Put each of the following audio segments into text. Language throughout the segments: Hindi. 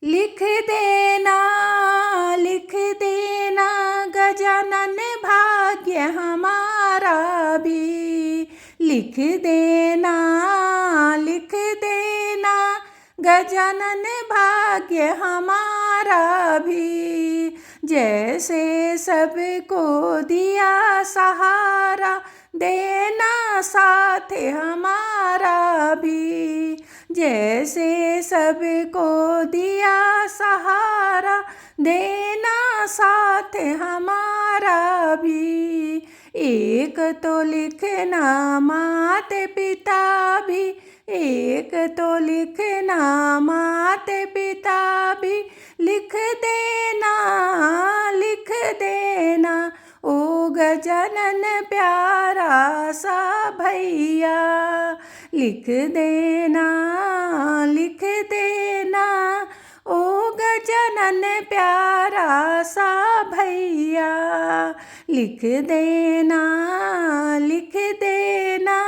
लिख देना, लिख देना गजानन भाग्य हमारा भी। लिख देना, लिख देना गजानन भाग्य हमारा भी। जैसे सबको दिया सहारा, देना साथ हमारा भी। जैसे सबको दिया सहारा, देना साथ हमारा भी। एक तो लिखना माते पिता भी, एक तो लिखना माते पिता भी। लिख देना, लिख देना ओ गजानन प्यारा सा भैया। लिख देना, लिख देना ओ गजानन प्यारा सा भैया। लिख देना, लिख देना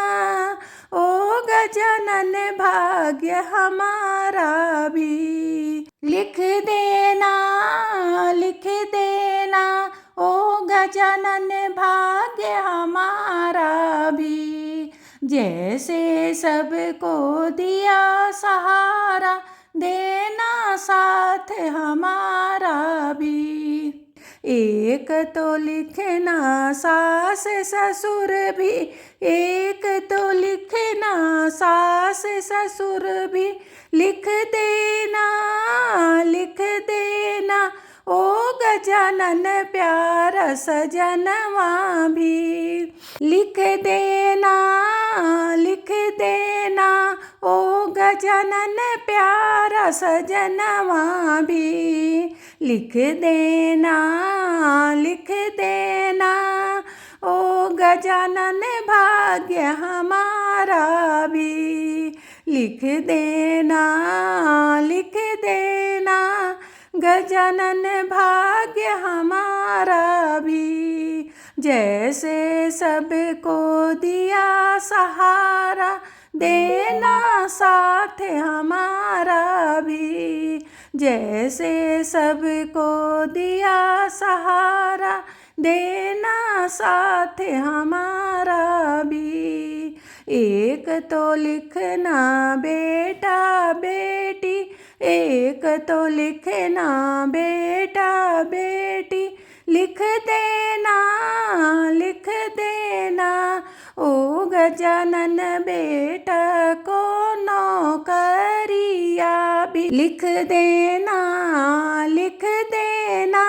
ओ गजानन भाग्य हमारा भी। लिख देना, लिख देना ओ गजानन भाग्य हमारा भी। जैसे सबको दिया सहारा, देना साथ हमारा भी। एक तो लिखना सास ससुर भी, एक तो लिखना सास ससुर भी। लिख देना, लिख देना ओ गजानन प्यारा सजनवा भी। लिख देना, लिख देना ओ गजानन प्यारा सजनवा भी। लिख देना, लिख देना ओ गजानन भाग्य हमारा भी। लिख देना, लिख देना गजानन भाग्य हमारा भी। जैसे सबको दिया सहारा, देना साथ हमारा भी। जैसे सबको दिया सहारा, देना साथ हमारा भी। एक तो लिखना बेटा बेटी, एक तो लिखना बेटा बेटी। लिख देना, लिख देना ओ गजानन बेटा को नौकरिया भी। लिख देना, लिख देना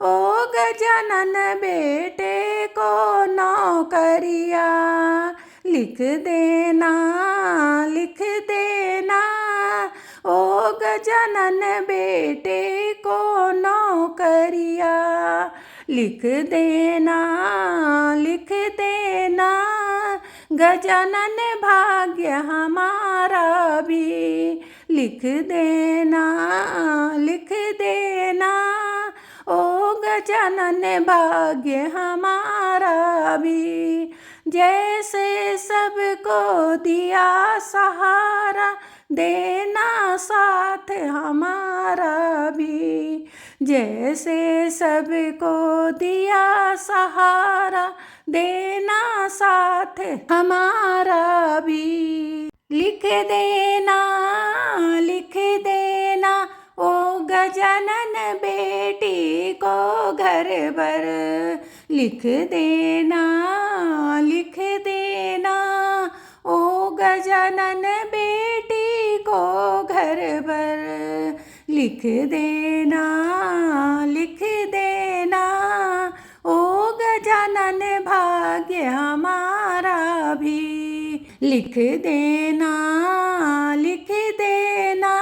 ओ गजानन बेटे को नौकरिया। लिख देना, लिख देना ओ गजानन बेटे को नौकरिया। लिख देना, लिख देना गजानन भाग्य हमारा भी। लिख देना, लिख देना ओ गजानन भाग्य हमारा भी। जैसे सबको दिया सहारा, देना साथ हमारा भी। जैसे सबको दिया सहारा, देना साथ हमारा भी। लिख देना, लिख देना ओ गजानन बेटी को घर भर। लिख देना, लिख देना ओ गजानन बेटी को घर भर। लिख देना, लिख देना ओ गजानन भाग्य हमारा भी। लिख देना, लिख देना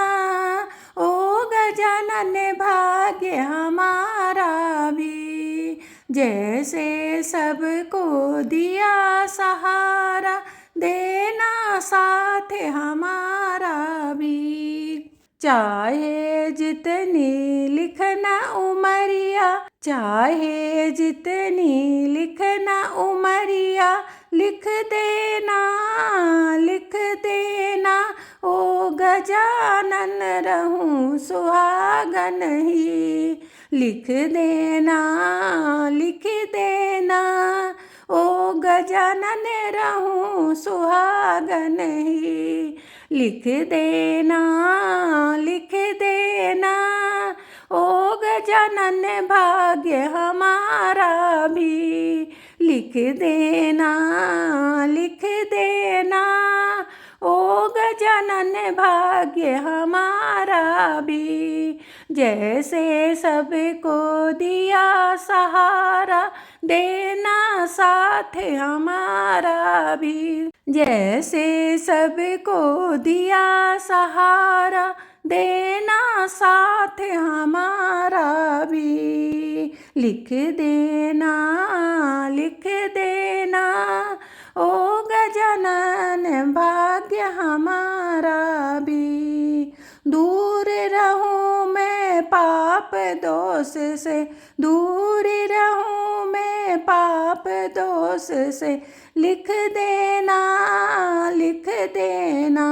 ओ गजानन भाग्य हमारा भी। जैसे सबको दिया सहारा, देना साथ हमारा भी। चाहे जितनी लिखना उमरिया, चाहे जितनी लिखना उमरिया। लिख देना, लिख देना, ओ गजानन रहूं सुहागन ही। लिख देना, लिख देना, ओ गजानन रहूं सुहागन ही। लिख देना, लिख देना, ओ गजानन भाग्य हमारा भी। लिख देना, लिख देना, ओ गजानन भाग्य हमारा भी। जैसे सबको दिया सहारा, देना साथ हमारा भी। जैसे सबको दिया सहारा, देना साथ हमारा भी। लिख देना, लिख देना, ओ गजानन भाग्य हमारा भी। दूर रहूं मैं पाप दोष से, दूर रहूं मैं पाप दोष से। लिख देना, लिख देना,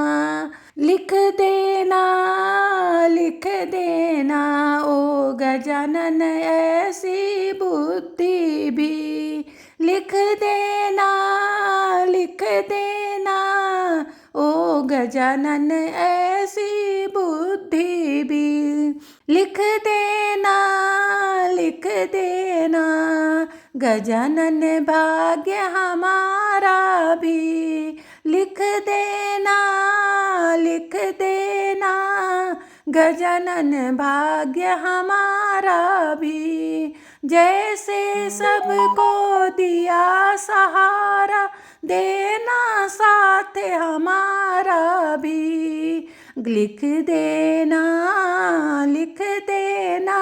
लिख देना, लिख देना, ओ गजानन ऐसी बुद्धि भी। लिख देना, लिख देना, ओ गजानन ऐसी बुद्धि भी। लिख देना, लिख देना, गजानन भाग्य हमारा भी। लिख देना, लिख देना, गजानन भाग्य हमारा भी। जैसे सबको दिया सहारा, देना साथ हमारा भी। लिख देना, लिख देना,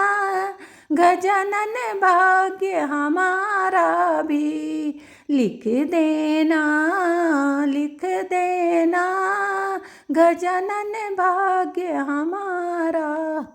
गजानन भाग्य हमारा भी। लिख देना, लिख देना, गजानन भाग्य हमारा।